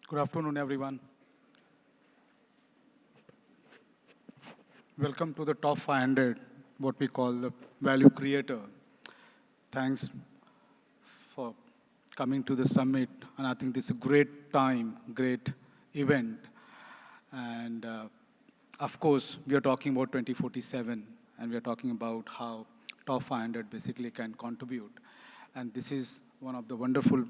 Good afternoon, everyone. Welcome to the top 500, what we call the value creator. Thanks for coming to the summit, and I think this is a great time, great event. And of course, we are talking about 2047, and we are talking about how top 500 basically can contribute. And this is one of the wonderful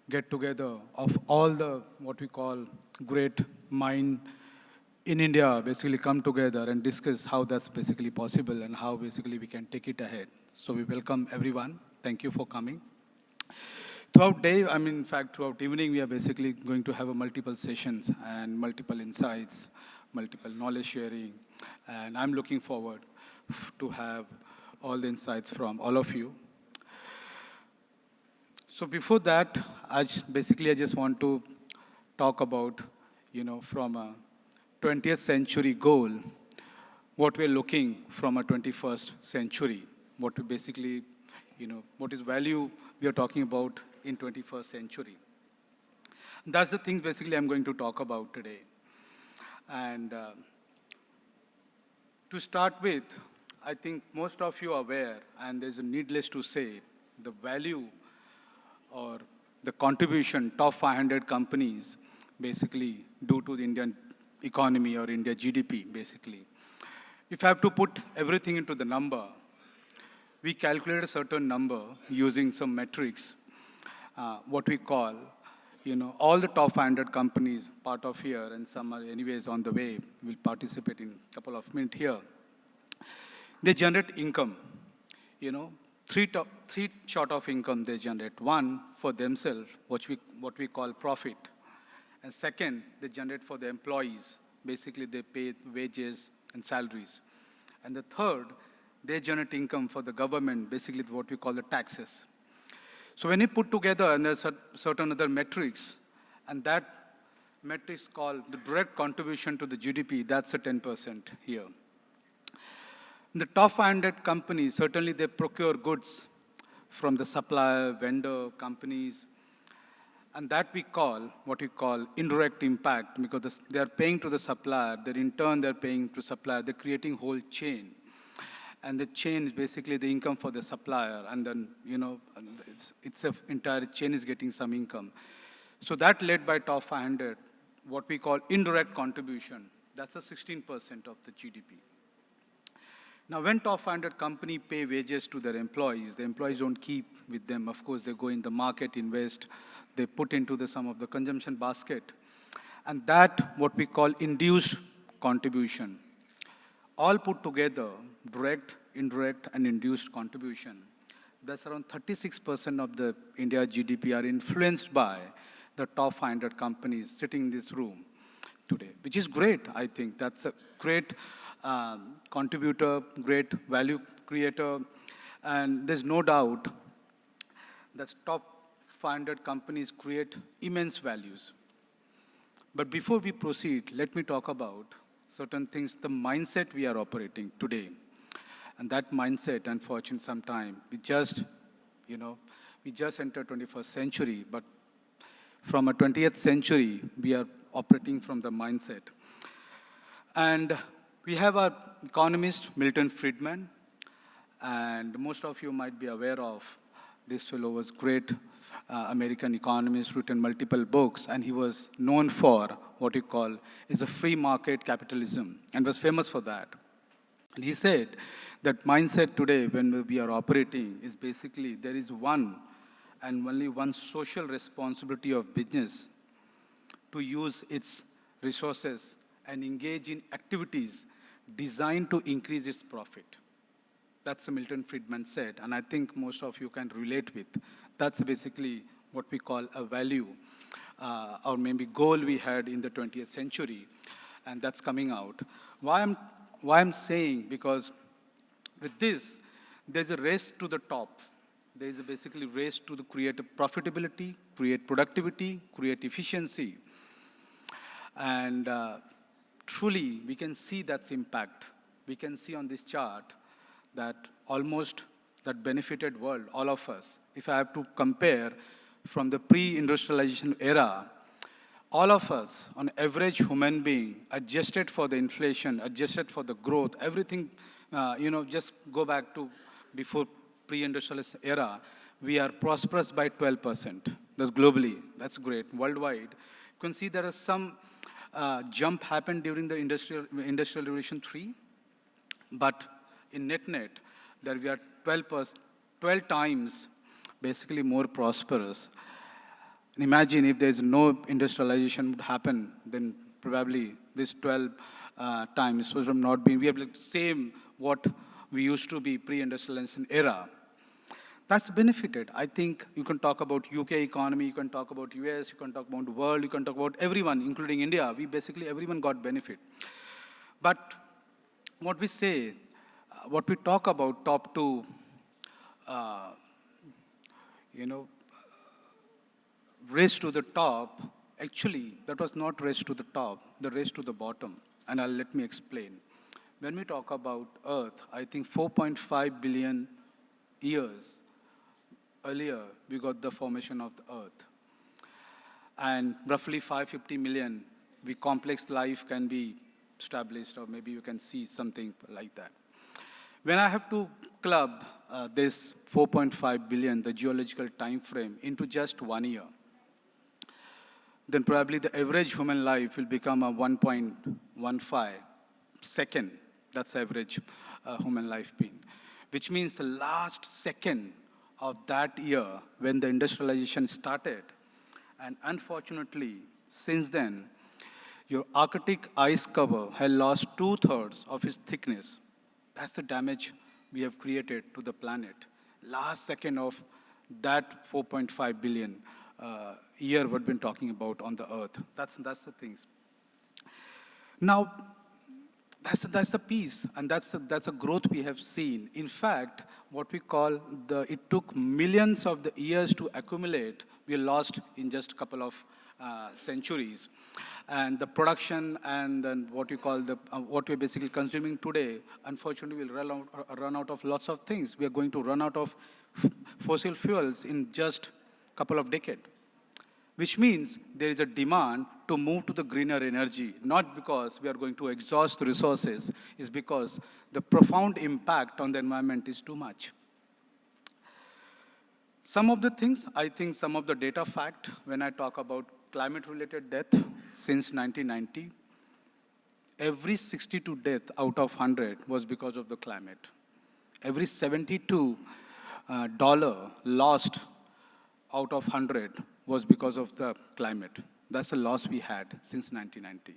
get together of all the what we call great mind in India basically come together and discuss how that's basically possible and how basically we can take it ahead. So we welcome everyone. Thank you for coming. Throughout day, in fact, throughout evening, we are basically going to have a multiple sessions and multiple insights, multiple knowledge sharing, and I'm looking forward to have all the insights from all of you. So before that, I just want to talk about, from a 20th century goal, what we're looking from a 21st century, what we basically, what is value we are talking about in 21st century. That's the things basically I'm going to talk about today. And to start with, I think most of you are aware, and there's a needless to say, the value or the contribution top 500 companies basically do to the Indian economy or India GDP, basically. If I have to put everything into the number, we calculate a certain number using some metrics, what we call, all the top 500 companies part of here, and some are anyways on the way, will participate in a couple of minutes here. They generate income, three sort of income they generate. One, for themselves, what we call profit. And second, they generate for the employees. Basically, they pay wages and salaries. And the third, they generate income for the government, basically what we call the taxes. So when you put together, and there's certain other metrics, and that metrics called the direct contribution to the GDP, that's a 10% here. The top 500 companies, certainly they procure goods from the supplier, vendor, companies, and that we call, what we call indirect impact, because they are paying to the supplier, then in turn they're paying to supplier, they're creating whole chain. And the chain is basically the income for the supplier, and then, it's an entire chain is getting some income. So that led by top 500, what we call indirect contribution, that's a 16% of the GDP. Now, when top 500 company pay wages to their employees, the employees don't keep with them. Of course, they go in the market, invest, they put into some of the consumption basket. And that, what we call induced contribution. All put together, direct, indirect, and induced contribution. That's around 36% of the India GDP are influenced by the top 500 companies sitting in this room today, which is great, I think. That's a great contributor, great value creator, and there's no doubt that top 500 companies create immense values. But before we proceed, let me talk about certain things, the mindset we are operating today. And that mindset, unfortunately, sometime, we just entered 21st century, but from a 20th century, we are operating from the mindset. And we have our economist, Milton Friedman, and most of you might be aware of this fellow was great American economist, written multiple books, and he was known for what he call is a free market capitalism, and was famous for that. And he said that mindset today, when we are operating, is basically there is one and only one social responsibility of business to use its resources and engage in activities designed to increase its profit. That's what Milton Friedman said, and I think most of you can relate with. That's basically what we call a value, or maybe goal we had in the 20th century, and that's coming out. Why I'm saying, because with this, there's a race to the top. There is a basically race to create profitability, create productivity, create efficiency. And truly, we can see that's impact. We can see on this chart that almost that benefited world, all of us. If I have to compare from the pre-industrialization era, all of us, on average human being, adjusted for the inflation, adjusted for the growth, everything, just go back to before pre-industrialist era, we are prosperous by 12%. That's globally. That's great. Worldwide, you can see there is some jump happened during the industrial revolution 3, but in net, there we are 12 times basically more prosperous. Imagine if there's no industrialization would happen, then probably this 12 times would have not been. We have like the same what we used to be pre-industrialization era. That's benefited. I think you can talk about UK economy, you can talk about US, you can talk about the world, you can talk about everyone, including India. We basically, everyone got benefit. But what we say, what we talk about top two, uh, you know, race to the top, actually, that was not race to the top, the race to the bottom. And let me explain. When we talk about Earth, I think 4.5 billion years earlier, we got the formation of the Earth. And roughly 550 million, we complex life can be established, or maybe you can see something like that. When I have to club this 4.5 billion, the geological time frame, into just 1 year, then probably the average human life will become a 1.15 second. That's average human life being. Which means the last second of that year when the industrialization started, and unfortunately, since then, your Arctic ice cover has lost 2/3 of its thickness. That's the damage we have created to the planet. Last second of that 4.5 billion year we've been talking about on the Earth. That's the things. Now, that's the piece, and that's a growth we have seen. In fact, what we call it took millions of the years to accumulate. We lost in just a couple of centuries, and the production and then what you call what we're basically consuming today, unfortunately, will run out of lots of things. We are going to run out of fossil fuels in just a couple of decades. Which means there is a demand to move to the greener energy, not because we are going to exhaust the resources, it's because the profound impact on the environment is too much. Some of the things, I think some of the data fact, when I talk about climate-related death since 1990, every 62 death out of 100 was because of the climate. Every $72 lost out of 100 was because of the climate. That's the loss we had since 1990.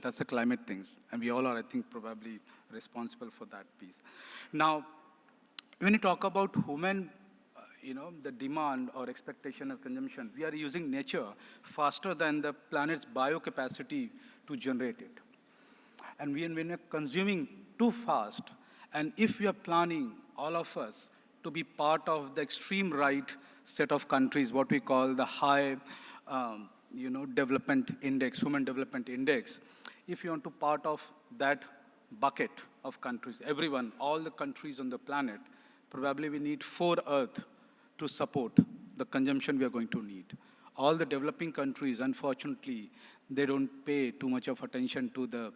That's the climate things. And we all are, I think, probably responsible for that piece. Now, when you talk about human, the demand or expectation of consumption, we are using nature faster than the planet's biocapacity to generate it. And when we are consuming too fast, and if we are planning, all of us, to be part of the extreme right set of countries, what we call the high, development index, human development index. If you want to part of that bucket of countries, everyone, all the countries on the planet, probably we need 4 Earth to support the consumption we are going to need. All the developing countries, unfortunately, they don't pay too much of attention to the,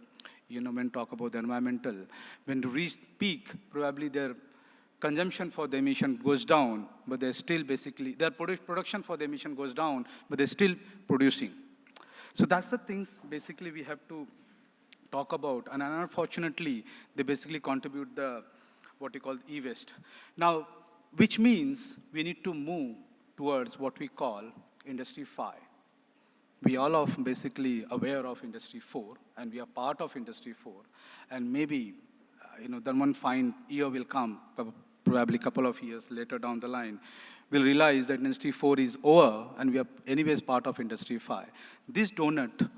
when talk about the environmental. When to reach peak, probably their consumption for the emission goes down, but they're still basically, their production for the emission goes down, but they're still producing. So that's the things basically we have to talk about. And unfortunately, they basically contribute the, what we call e-waste. Now, which means we need to move towards what we call Industry 5. We all are basically aware of Industry 4, and we are part of Industry 4. And maybe, then one fine year will come, probably a couple of years later down the line, we'll realize that Industry 4 is over, and we are anyways part of Industry 5. This donut,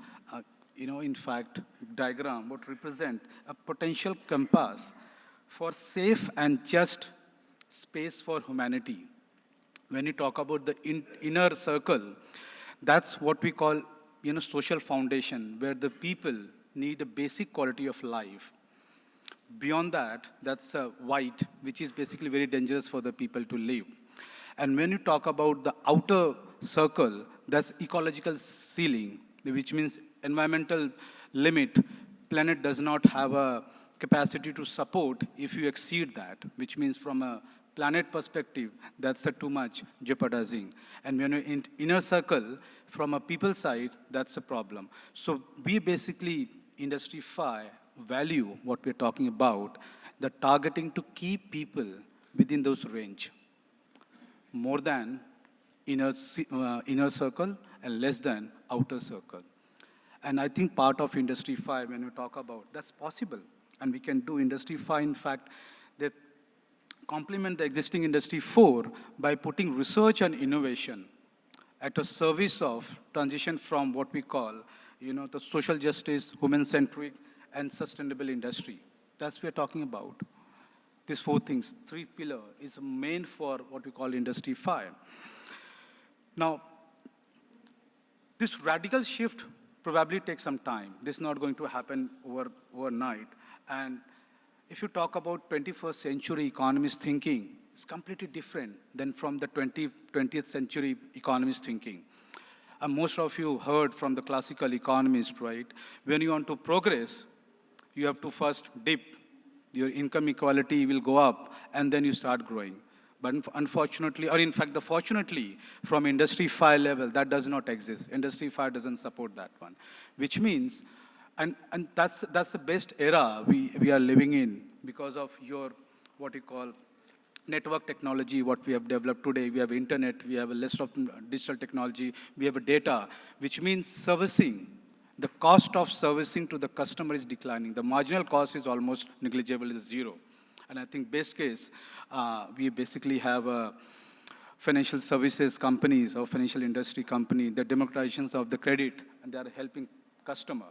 in fact, diagram would represent a potential compass for safe and just space for humanity. When you talk about the inner circle, that's what we call, social foundation, where the people need a basic quality of life. Beyond that, that's white, which is basically very dangerous for the people to live. And when you talk about the outer circle, that's ecological ceiling, which means environmental limit, planet does not have a capacity to support if you exceed that, which means from a planet perspective, that's a too much jeopardizing. And when you're in inner circle, from a people side, that's a problem. So we basically, Industry 5, value what we're talking about, the targeting to keep people within those range, more than inner circle and less than outer circle. And I think part of Industry 5, when you talk about, that's possible. And we can do Industry 5, in fact, they complement the existing Industry 4 by putting research and innovation at a service of transition from what we call, the social justice, human-centric, and sustainable industry. That's what we're talking about. These four things, three pillars, is main for what we call Industry 5. Now, this radical shift probably takes some time. This is not going to happen overnight. And if you talk about 21st century economist thinking, it's completely different than from the 20th century economist thinking. And most of you heard from the classical economists, right? When you want to progress, you have to first dip. Your income equality will go up, and then you start growing. But unfortunately, or in fact, fortunately, from Industry 5 level, that does not exist. Industry 5 doesn't support that one, which means, and that's the best era we are living in because of your, what you call, network technology, what we have developed today. We have internet, we have a list of digital technology, we have a data, which means servicing. The cost of servicing to the customer is declining. The marginal cost is almost negligible, is zero. And I think best case, we basically have financial services companies or financial industry company, the democratizations of the credit, and they are helping customer.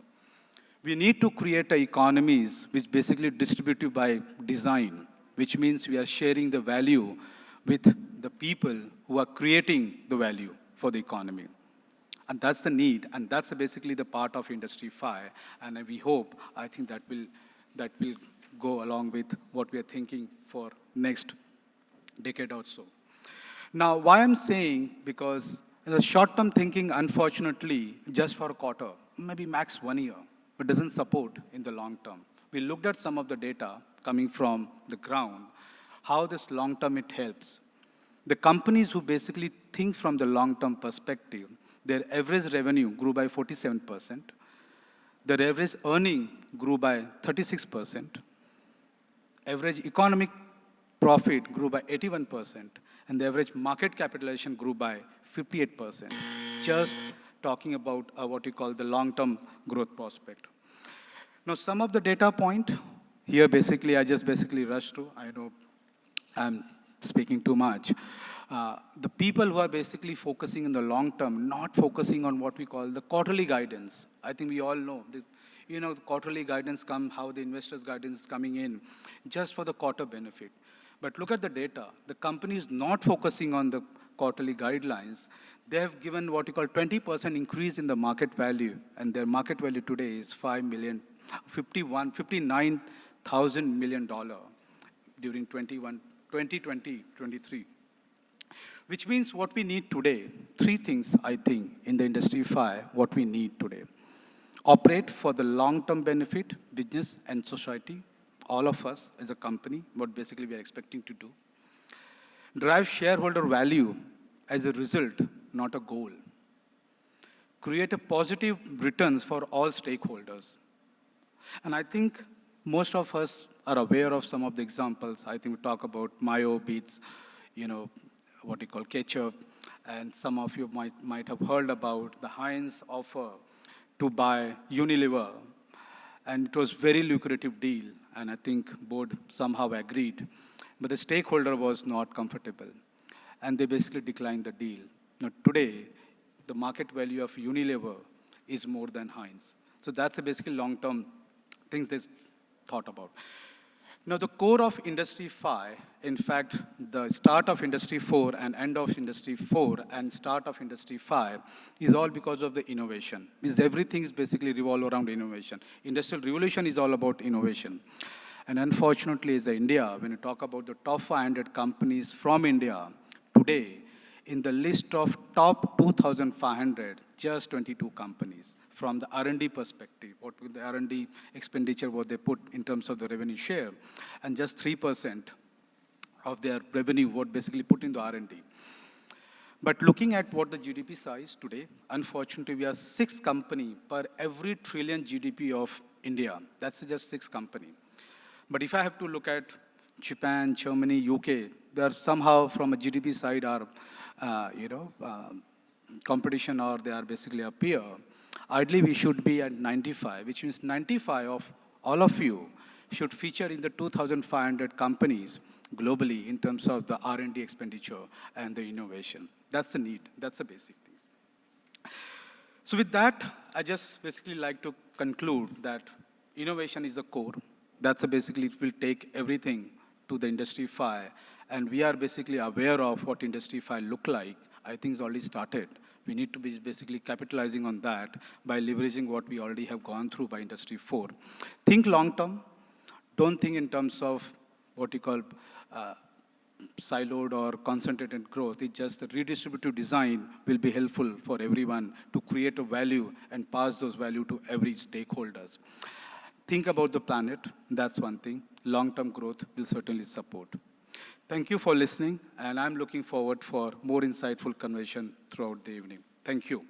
We need to create economies which basically distributive by design, which means we are sharing the value with the people who are creating the value for the economy. And that's the need, and that's basically the part of Industry 5. And we hope, I think that will go along with what we are thinking for next decade or so. Now, why I'm saying, because the short-term thinking, unfortunately, just for a quarter, maybe max 1 year, but doesn't support in the long term. We looked at some of the data coming from the ground, how this long term it helps. The companies who basically think from the long-term perspective, their average revenue grew by 47%. Their average earning grew by 36%. Average economic profit grew by 81%. And the average market capitalization grew by 58%. Just talking about what you call the long-term growth prospect. Now, some of the data point, here basically, I just basically rushed through. I know I'm speaking too much. The people who are basically focusing in the long term, not focusing on what we call the quarterly guidance. I think we all know, the quarterly guidance how the investors' guidance is coming in just for the quarter benefit. But look at the data. The companies not focusing on the quarterly guidelines, they have given what you call 20% increase in the market value, and their market value today is $59,000 million during 2020-23. Which means what we need today, three things, I think, in the Industry 5, what we need today. Operate for the long-term benefit, business and society, all of us as a company, what basically we are expecting to do. Drive shareholder value as a result, not a goal. Create a positive returns for all stakeholders. And I think most of us are aware of some of the examples. I think we talk about Mayo Beats, what you call ketchup, and some of you might have heard about the Heinz offer to buy Unilever, and it was very lucrative deal, and I think board somehow agreed, but the stakeholder was not comfortable, and they basically declined the deal. Now today, the market value of Unilever is more than Heinz. So that's basically long-term things they thought about. Now, the core of Industry 5, in fact, the start of Industry 4 and end of Industry 4 and start of Industry 5 is all because of the innovation. Everything is basically revolve around innovation. Industrial revolution is all about innovation. And unfortunately, as India, when you talk about the top 500 companies from India, today, in the list of top 2,500, just 22 companies. from the R&D perspective, what with the R&D expenditure, what they put in terms of the revenue share, and just 3% of their revenue, what basically put into R&D. But looking at what the GDP size today, unfortunately, we are 6 company per every trillion GDP of India. That's just 6 company. But if I have to look at Japan, Germany, UK, they are somehow from a GDP side are, competition, or they are basically a peer. Ideally, we should be at 95, which means 95 of all of you should feature in the 2,500 companies globally in terms of the R&D expenditure and the innovation. That's the need. That's the basic thing. So with that, I just basically like to conclude that innovation is the core. That's basically, it will take everything to the Industry 5. And we are basically aware of what Industry 5 look like. I think it's already started. We need to be basically capitalizing on that by leveraging what we already have gone through by Industry 4. Think long term. Don't think in terms of what you call siloed or concentrated growth. It's just the redistributive design will be helpful for everyone to create a value and pass those value to every stakeholders. Think about the planet. That's one thing. Long-term growth will certainly support. Thank you for listening, and I'm looking forward for more insightful conversation throughout the evening. Thank you.